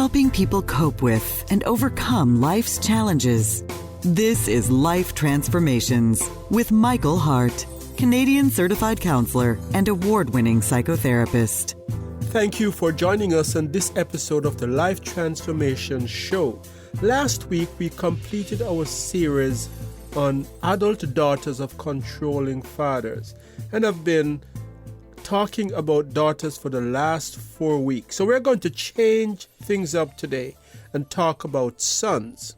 helping people cope with and overcome life's challenges. This is Life Transformations with Michael Hart, Canadian certified counselor and award-winning psychotherapist. Thank you for joining us on this episode of the Life Transformation Show. Last week, we completed our series on adult daughters of controlling fathers, and I've been talking about daughters for the last 4 weeks. So we're going to change things up today and talk about sons.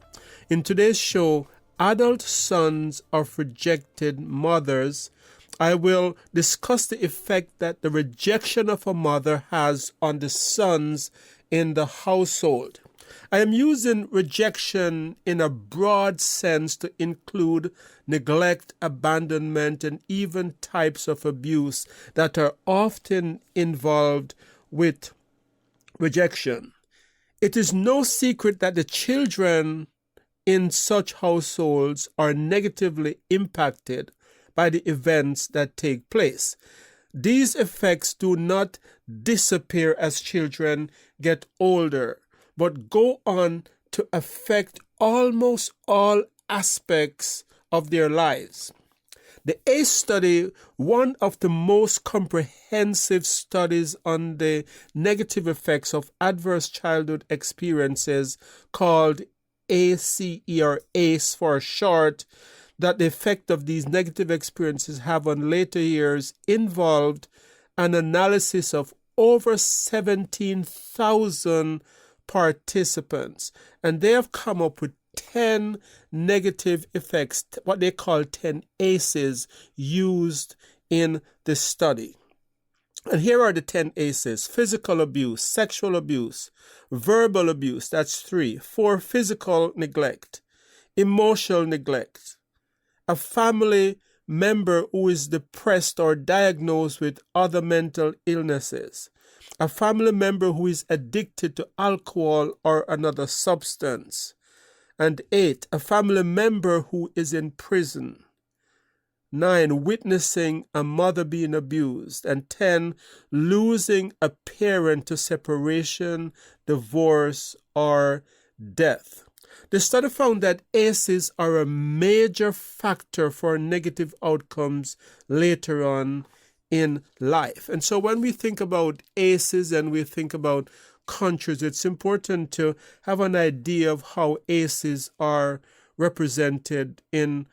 In today's show, adult sons of rejected mothers, I will discuss the effect that the rejection of a mother has on the sons in the household. I am using rejection in a broad sense to include neglect, abandonment, and even types of abuse that are often involved with rejection. It is no secret that the children in such households are negatively impacted by the events that take place. These effects do not disappear as children get older, but go on to affect almost all aspects of their lives. The ACE study, one of the most comprehensive studies on the negative effects of adverse childhood experiences, called ACE, or ACE for short, that the effect of these negative experiences have on later years, involved an analysis of over 17,000 participants, and they have come up with 10 negative effects, what they call 10 ACEs, used in this study. And here are the 10 ACEs: physical abuse, sexual abuse, verbal abuse, that's 3, 4, physical neglect, emotional neglect, a family member who is depressed or diagnosed with other mental illnesses, a family member who is addicted to alcohol or another substance, and 8, a family member who is in prison, 9, witnessing a mother being abused, and 10, losing a parent to separation, divorce, or death. The study found that ACEs are a major factor for negative outcomes later on in life. And so when we think about ACEs and we think about countries, it's important to have an idea of how ACEs are represented in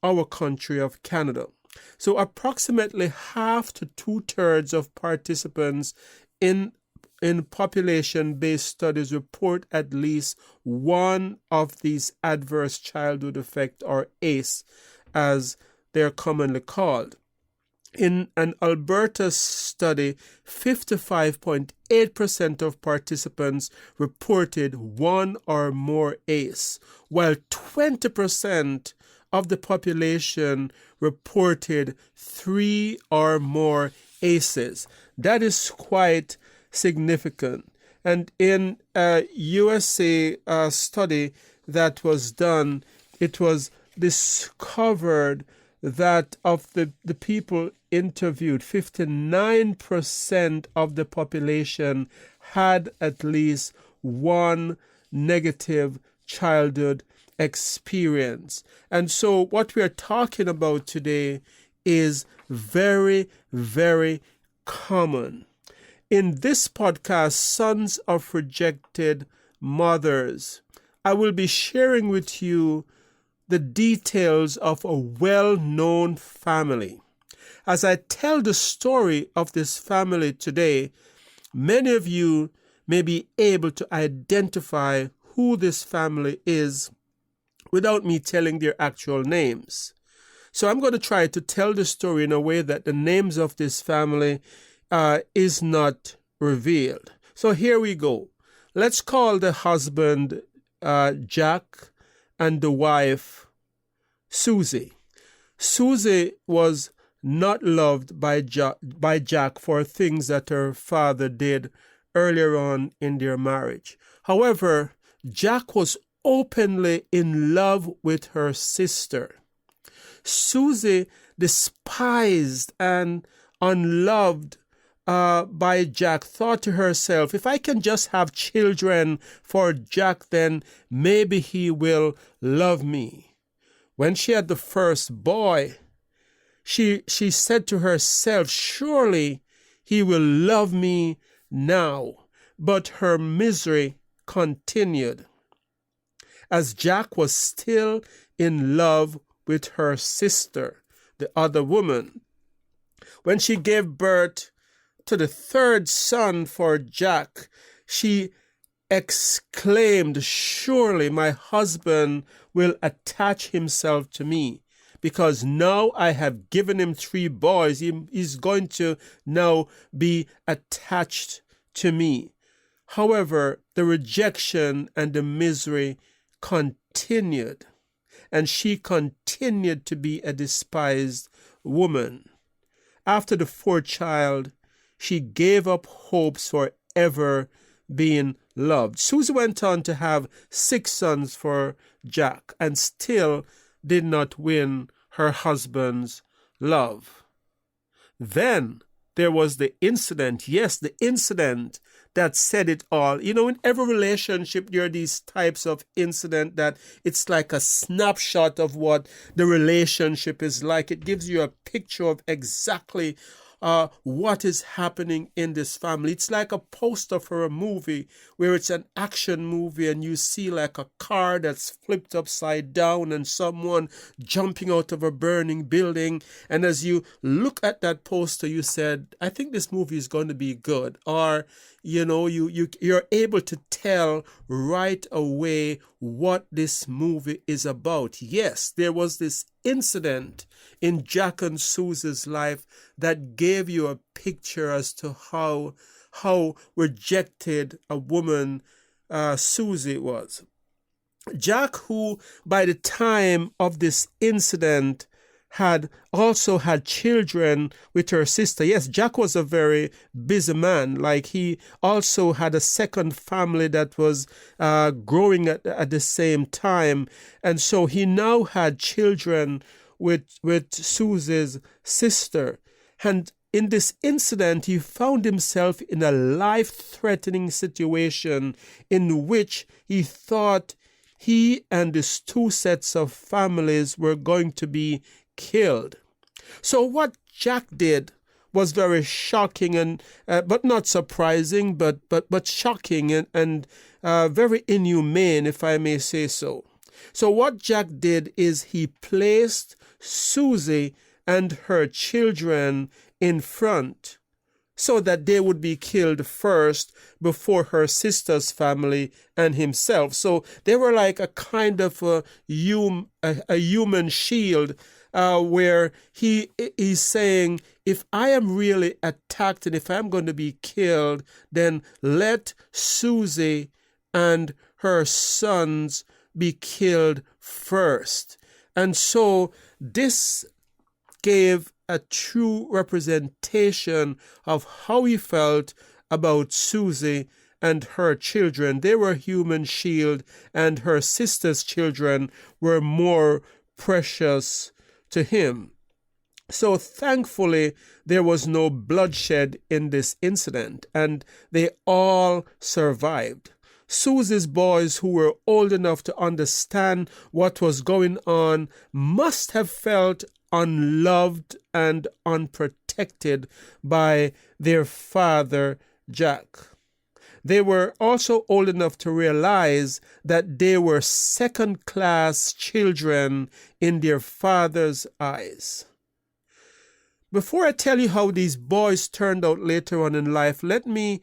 our country of Canada. So approximately half to 2/3 of participants in population-based studies report at least one of these adverse childhood effects, or ACE, as they're commonly called. In an Alberta study, 55.8% of participants reported one or more ACE, while 20% of the population reported 3 or more ACEs. That is quite significant. And in a USA study that was done, it was discovered that of the people interviewed, 59% of the population had at least one negative childhood experience. And so what we are talking about today is very, very common. In this podcast, Sons of Rejected Mothers, I will be sharing with you the details of a well-known family. As I tell the story of this family today, many of you may be able to identify who this family is without me telling their actual names. So I'm going to try to tell the story in a way that the names of this family is not revealed. So here we go. Let's call the husband Jack and the wife Susie. Susie was not loved by Jack for things that her father did earlier on in their marriage. However, Jack was openly in love with her sister. Susie, despised and unloved by Jack thought to herself, if I can just have children for Jack, then maybe he will love me. When she had the first boy, she said to herself, surely he will love me now. But her misery continued, as Jack was still in love with her sister, the other woman. When she gave birth to the third son for Jack, she exclaimed, surely my husband will attach himself to me, because now I have given him 3 boys. He's going to now be attached to me. However, the rejection and the misery continued, and she continued to be a despised woman. After the 4th child, she gave up hopes for ever being loved. Susie went on to have 6 sons for Jack and still did not win her husband's love. Then there was the incident, yes, the incident that said it all. You know, in every relationship, there are these types of incident that it's like a snapshot of what the relationship is like. It gives you a picture of exactly what is happening in this family. It's like a poster for a movie where it's an action movie and you see like a car that's flipped upside down and someone jumping out of a burning building. And as you look at that poster, you said, I think this movie is going to be good. Or, you know, you're able to tell right away what this movie is about. Yes, there was this incident in Jack and Susie's life that gave you a picture as to how rejected a woman Susie was. Jack, who by the time of this incident had also had children with her sister. Yes, Jack was a very busy man. Like, he also had a second family that was growing at the same time. And so he now had children with Susie's sister. And in this incident, he found himself in a life-threatening situation in which he thought he and his 2 sets of families were going to be killed. So what Jack did was very shocking and but not surprising, but shocking and very inhumane, if I may say so. So what Jack did is he placed Susie and her children in front so that they would be killed first before her sister's family and himself. So they were like a kind of a human shield where he's saying, if I am really attacked and if I'm going to be killed, then let Susie and her sons be killed first. And so this gave a true representation of how he felt about Susie and her children. They were human shield, and her sister's children were more precious to him. So thankfully, there was no bloodshed in this incident, and they all survived. Susie's boys, who were old enough to understand what was going on, must have felt unloved and unprotected by their father, Jack. They were also old enough to realize that they were second-class children in their father's eyes. Before I tell you how these boys turned out later on in life, let me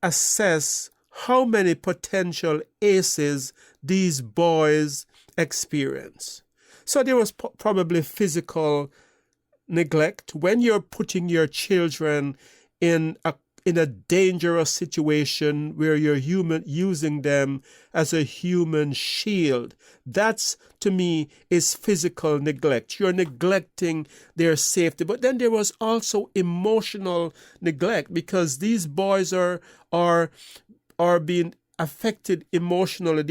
assess how many potential aces these boys experience. So there was probably physical neglect. When you're putting your children in a dangerous situation where you're using them as a human shield, that's, to me, is physical neglect. You're neglecting their safety. But then there was also emotional neglect, because these boys are being affected emotionally.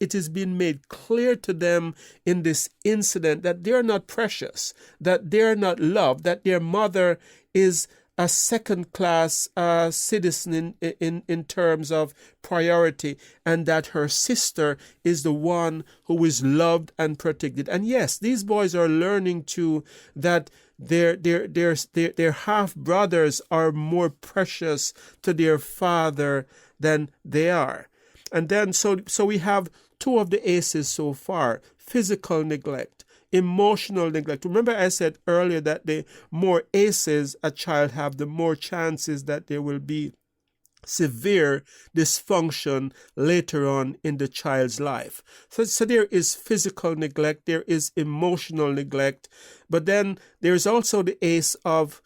It is being made clear to them in this incident that they're not precious, that they're not loved, that their mother is a second-class citizen in terms of priority, and that her sister is the one who is loved and protected. And yes, these boys are learning too that their half brothers are more precious to their father than they are. And then so we have two of the aces so far: physical neglect, emotional neglect. Remember I said earlier that the more aces a child have, the more chances that there will be severe dysfunction later on in the child's life. So there is physical neglect, there is emotional neglect, but then there is also the ace of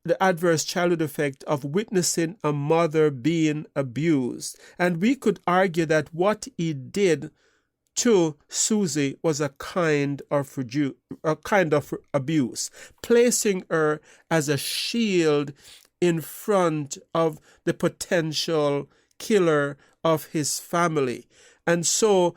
the adverse childhood effect of witnessing a mother being abused. And we could argue that what he did to Susie was a kind of abuse, placing her as a shield in front of the potential killer of his family. And so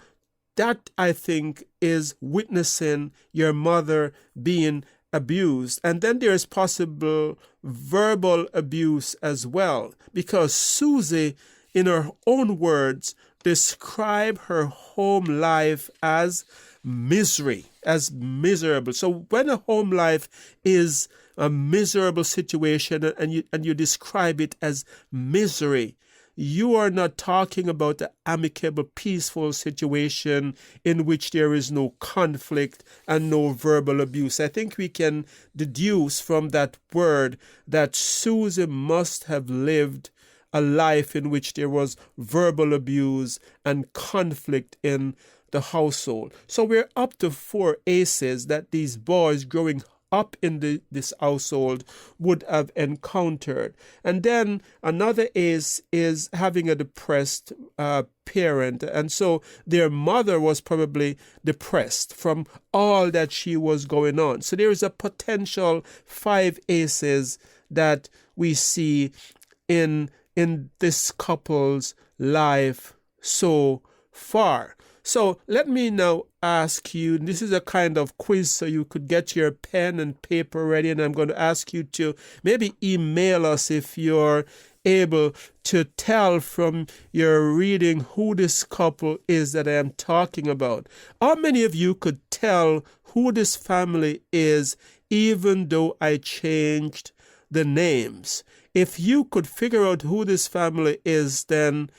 that, I think, is witnessing your mother being abused. And then there is possible verbal abuse as well, because Susie, in her own words, described her home life as misery, as miserable. So when a home life is a miserable situation and you describe it as misery, you are not talking about an amicable, peaceful situation in which there is no conflict and no verbal abuse. I think we can deduce from that word that Susie must have lived a life in which there was verbal abuse and conflict in the household. So we're up to 4 aces that these boys growing up in this household would have encountered. And then another ace is having a depressed parent. And so their mother was probably depressed from all that she was going on. So there is a potential 5 aces that we see in this couple's life so far. So let me now ask you, this is a kind of quiz so you could get your pen and paper ready, and I'm going to ask you to maybe email us if you're able to tell from your reading who this couple is that I am talking about. How many of you could tell who this family is even though I changed the names? If you could figure out who this family is, then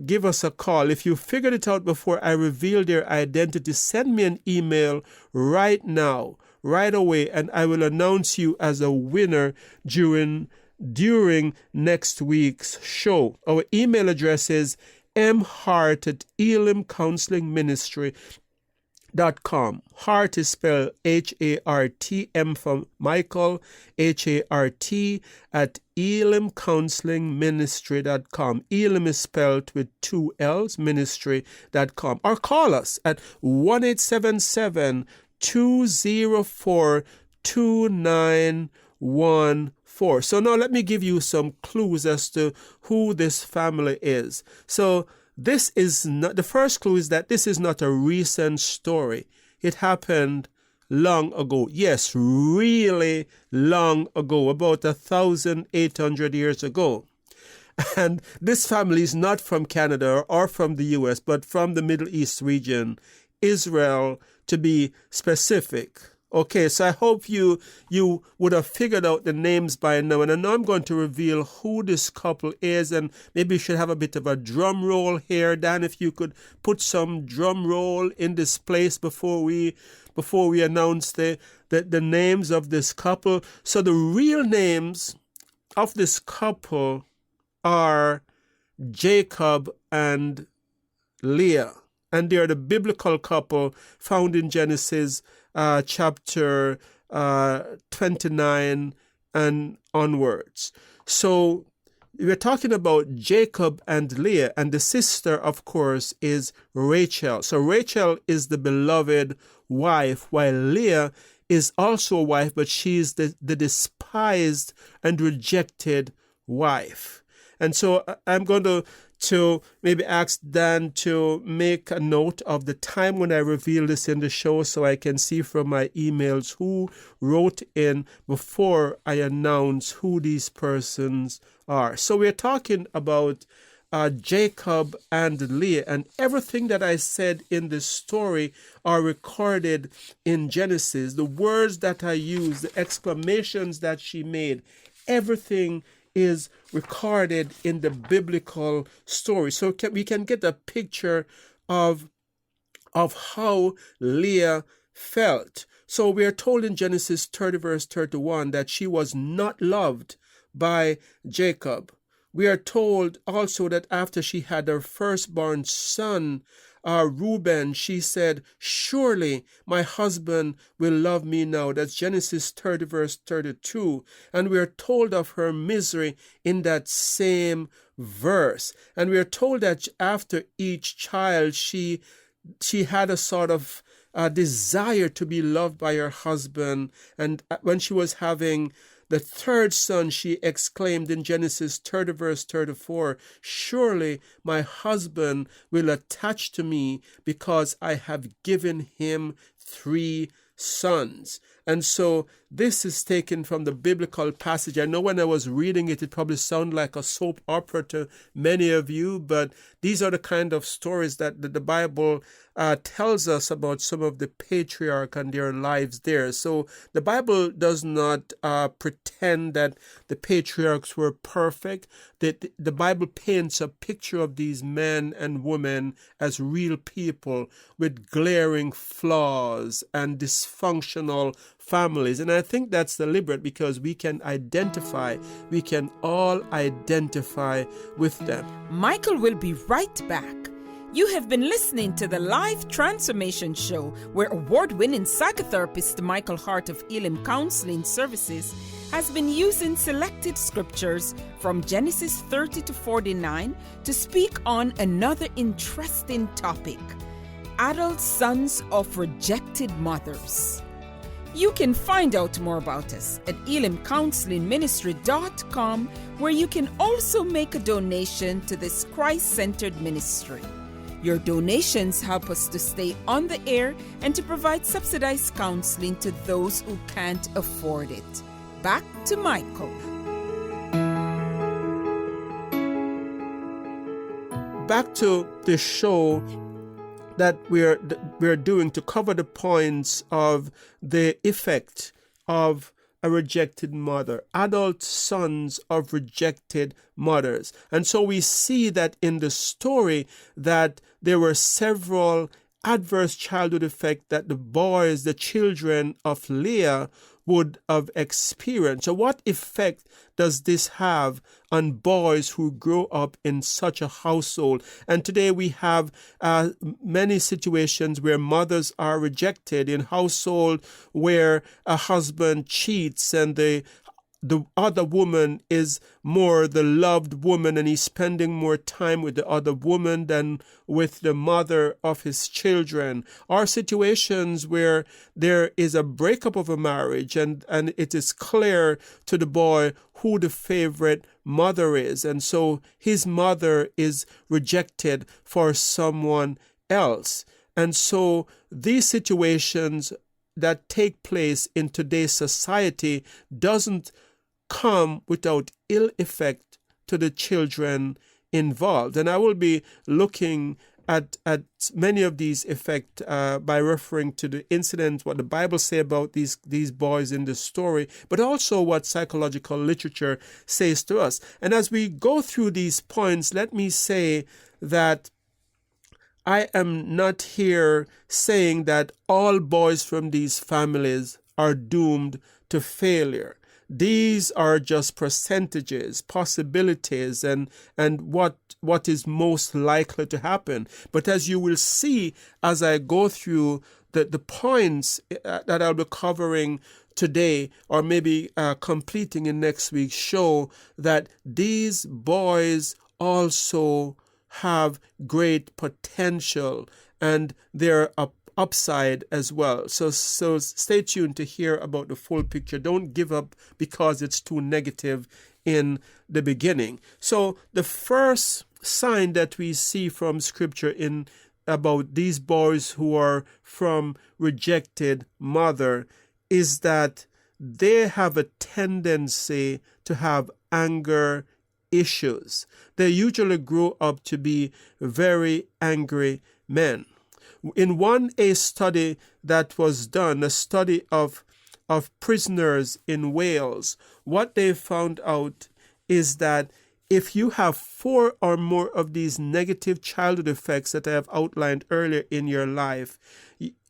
give us a call. If you figured it out before I reveal their identity, send me an email right now, right away, and I will announce you as a winner during next week's show. Our email address is mhart@ElimCounselingMinistry.com. Hart is spelled H-A-R-T, M for Michael, H-A-R-T, at ElimCounselingMinistry.com. Elim is spelled with 2 L's, ministry.com. Or call us at 1-877-204-2914. So now let me give you some clues as to who this family is. So this is not, the first clue is that this is not a recent story. It happened long ago. Yes, really long ago, about 1,800 years ago. And this family is not from Canada or from the US, but from the Middle East region, Israel to be specific. Okay, so I hope you would have figured out the names by now. And I know I'm going to reveal who this couple is, and maybe you should have a bit of a drum roll here. Dan, if you could put some drum roll in this place before we announce the names of this couple. So the real names of this couple are Jacob and Leah. And they are the biblical couple found in Genesis chapter 29 and onwards. So we're talking about Jacob and Leah, and the sister, of course, is Rachel. So Rachel is the beloved wife, while Leah is also a wife, but she's the despised and rejected wife. And so I'm going to maybe ask Dan to make a note of the time when I reveal this in the show so I can see from my emails who wrote in before I announce who these persons are. So we're talking about Jacob and Leah, and everything that I said in this story are recorded in Genesis. The words that I used, the exclamations that she made, everything is recorded in the biblical story. So we can get a picture of how Leah felt. So we are told in Genesis 30 verse 31 that she was not loved by Jacob. We are told also that after she had her firstborn son, Reuben, she said, surely my husband will love me now. That's Genesis 30 verse 32. And we are told of her misery in that same verse. And we are told that after each child, she had a sort of desire to be loved by her husband. And when she was having the third son, she exclaimed in Genesis 30 verse 34, surely my husband will attach to me because I have given him 3 sons. And so this is taken from the biblical passage. I know when I was reading it, it probably sounded like a soap opera to many of you, but these are the kind of stories that the Bible tells us about some of the patriarchs and their lives there. So the Bible does not pretend that the patriarchs were perfect. The Bible paints a picture of these men and women as real people with glaring flaws and dysfunctional families. And I think that's deliberate because we can all identify with them. Michael will be right back. You have been listening to the Life Transformation Show, where award-winning psychotherapist Michael Hart of ElimCounselling Services has been using selected scriptures from Genesis 30 to 49 to speak on another interesting topic: adult sons of rejected mothers. You can find out more about us at ElimCounselingMinistry.com, where you can also make a donation to this Christ-centered ministry. Your donations help us to stay on the air and to provide subsidized counseling to those who can't afford it. Back to Michael. Back to the show that we're doing to cover the points of the effect of a rejected mother, adult sons of rejected mothers. And so we see that in the story that there were several adverse childhood effects that the children of Leah would have experienced. So what effect does this have on boys who grow up in such a household? And today we have many situations where mothers are rejected, in household where a husband cheats and the other woman is more the loved woman, and he's spending more time with the other woman than with the mother of his children. Or situations where there is a breakup of a marriage and it is clear to the boy who the favorite mother is, and so his mother is rejected for someone else. And so these situations that take place in today's society doesn't come without ill effect to the children involved. And I will be looking at many of these effects by referring to the incidents, what the Bible say about these boys in the story, but also what psychological literature says to us. And as we go through these points, let me say that I am not here saying that all boys from these families are doomed to failure. These are just percentages, possibilities, and what is most likely to happen. But as you will see as I go through the points that I'll be covering today, or maybe completing in next week's show, that these boys also have great potential and they're upside as well. So stay tuned to hear about the full picture. Don't give up because it's too negative in the beginning. So the first sign that we see from Scripture in about these boys who are from rejected mother is that they have a tendency to have anger issues. They usually grow up to be very angry men. In a study that was done, a study of prisoners in Wales, what they found out is that if you have 4 or more of these negative childhood effects that I have outlined earlier in your life,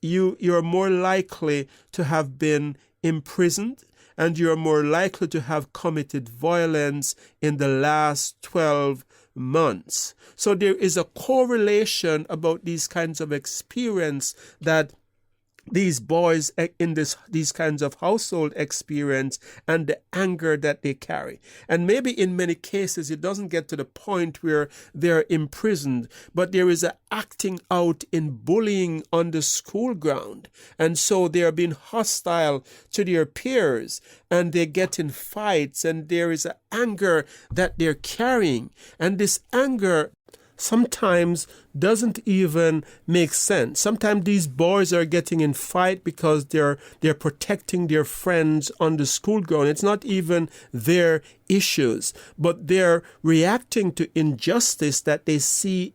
you're more likely to have been imprisoned, and you're more likely to have committed violence in the last 12 months. So there is a correlation about these kinds of experience that these boys in these kinds of household experience and the anger that they carry. And maybe in many cases it doesn't get to the point where they're imprisoned, but there is an acting out in bullying on the school ground. And so they are being hostile to their peers, and they get in fights, and there is an anger that they're carrying. And this anger sometimes doesn't even make sense. Sometimes these boys are getting in fight because they're protecting their friends on the school ground. It's not even their issues, but they're reacting to injustice that they see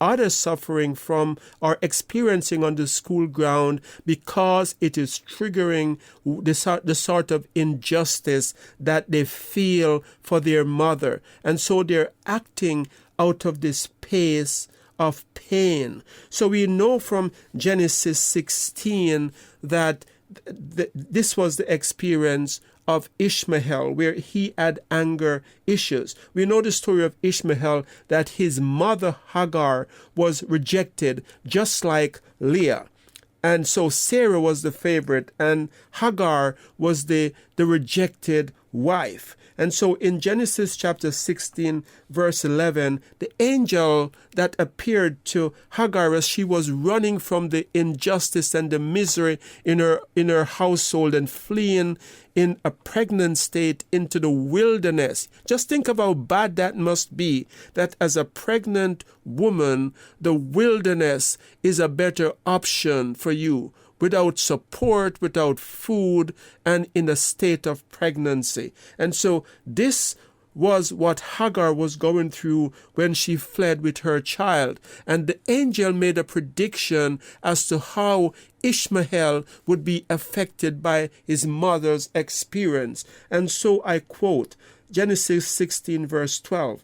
others suffering from or experiencing on the school ground, because it is triggering the sort of injustice that they feel for their mother. And so they're acting out of this space of pain. So we know from Genesis 16 that this was the experience of Ishmael, where he had anger issues. We know the story of Ishmael, that his mother Hagar was rejected, just like Leah. And so Sarah was the favorite, and Hagar was the rejected wife. And so in Genesis chapter 16, verse 11, the angel that appeared to Hagar as she was running from the injustice and the misery in her household and fleeing in a pregnant state into the wilderness. Just think of how bad that must be, that as a pregnant woman, the wilderness is a better option for you, without support, without food, and in a state of pregnancy. And so this was what Hagar was going through when she fled with her child. And the angel made a prediction as to how Ishmael would be affected by his mother's experience. And so I quote Genesis 16, verse 12.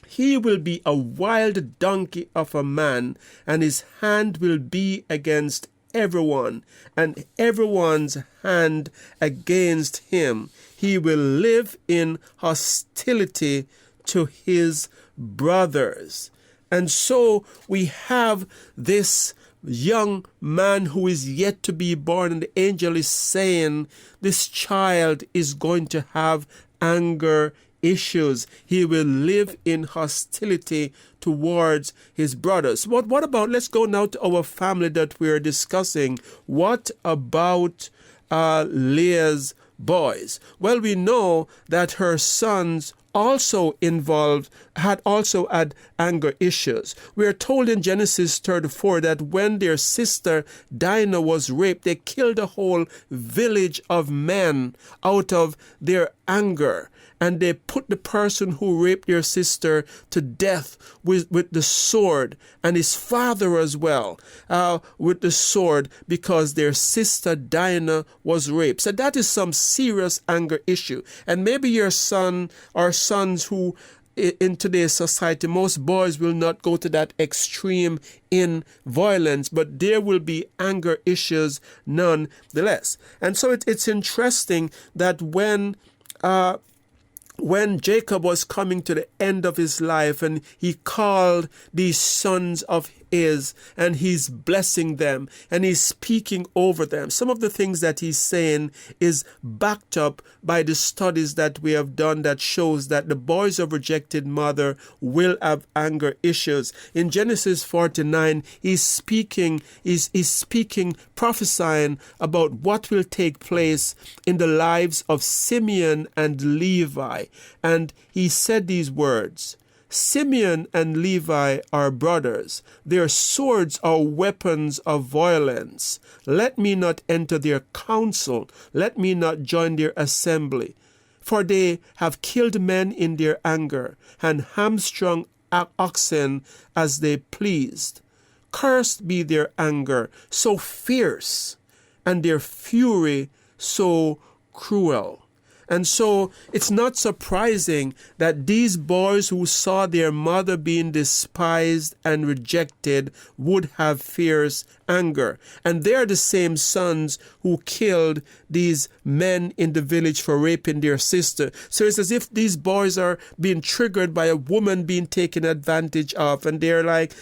He will be a wild donkey of a man, and his hand will be against everyone, and everyone's hand against him. He will live in hostility to his brothers. And so we have this young man who is yet to be born, and the angel is saying this child is going to have anger issues. He will live in hostility towards his brothers. What about, let's go now to our family that we're discussing. What about Leah's boys? Well, we know that her sons had had anger issues. We are told in Genesis 34 that when their sister Dinah was raped, they killed a whole village of men out of their anger. And they put the person who raped their sister to death with the sword, and his father as well, with the sword, because their sister Dinah was raped. So that is some serious anger issue. And maybe your son or sons who, in today's society, most boys will not go to that extreme in violence, but there will be anger issues nonetheless. And so it's interesting that when Jacob was coming to the end of his life and he called these sons of is, and he's blessing them, and he's speaking over them. Some of the things that he's saying is backed up by the studies that we have done that shows that the boys of rejected mother will have anger issues. In Genesis 49, he's speaking, prophesying about what will take place in the lives of Simeon and Levi. And he said these words, Simeon and Levi are brothers. Their swords are weapons of violence. Let me not enter their council. Let me not join their assembly. For they have killed men in their anger and hamstrung oxen as they pleased. Cursed be their anger, so fierce, and their fury so cruel. And so it's not surprising that these boys who saw their mother being despised and rejected would have fierce anger. And they're the same sons who killed these men in the village for raping their sister. So it's as if these boys are being triggered by a woman being taken advantage of. And they're like,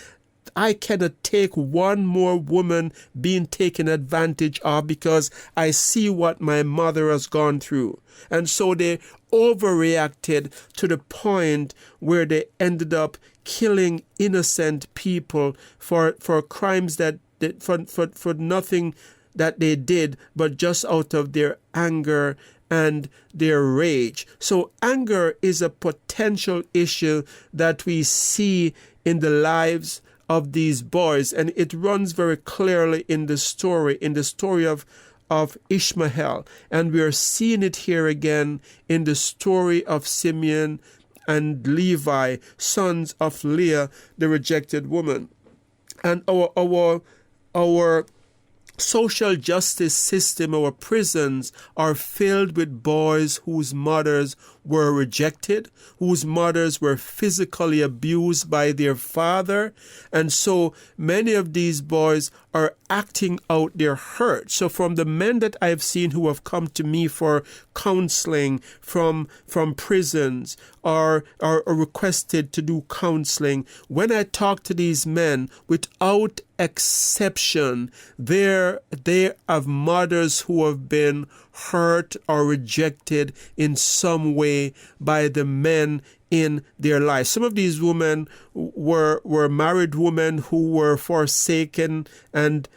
I cannot take one more woman being taken advantage of because I see what my mother has gone through. And so they overreacted to the point where they ended up killing innocent people for crimes that for nothing that they did, but just out of their anger and their rage. So anger is a potential issue that we see in the lives of these boys, and it runs very clearly in the story of Ishmael, and we are seeing it here again in the story of Simeon and Levi, sons of Leah, the rejected woman. And our social justice system, our prisons are filled with boys whose mothers were rejected, whose mothers were physically abused by their father. And so many of these boys are acting out their hurt. So from the men that I've seen who have come to me for counseling from prisons or requested to do counseling, when I talk to these men, without exception, they have mothers who have been hurt or rejected in some way by the men in their lives. Some of these women were married women who were forsaken and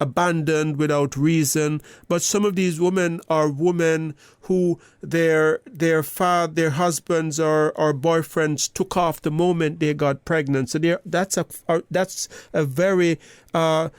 abandoned without reason. But some of these women are women who their husbands or boyfriends took off the moment they got pregnant. So that's a very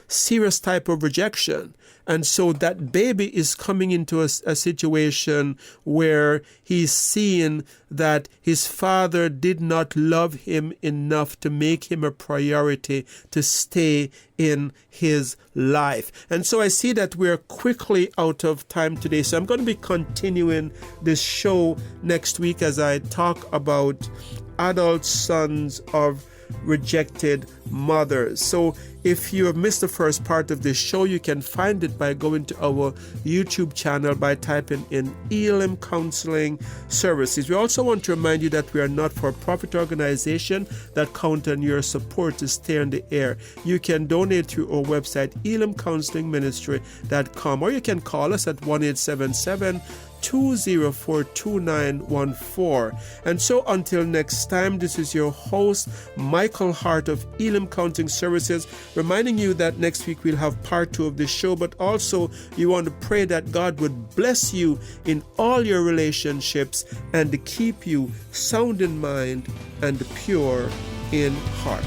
serious type of rejection. And so that baby is coming into a situation where he's seeing that his father did not love him enough to make him a priority to stay in his life. And so I see that we're quickly out of time today. So I'm going to be continuing this show next week as I talk about adult sons of rejected mothers. So if you have missed the first part of this show, you can find it by going to our YouTube channel by typing in ElimCounselling Services. We also want to remind you that we are not for profit organization that count on your support to stay on the air. You can donate through our website ElimCounselingMinistry.com, or you can call us at 1-877-204-2914. And so until next time, this is your host, Michael Hart of Elim Counseling Services, reminding you that next week we'll have part 2 of the show, but also you want to pray that God would bless you in all your relationships and to keep you sound in mind and pure in heart.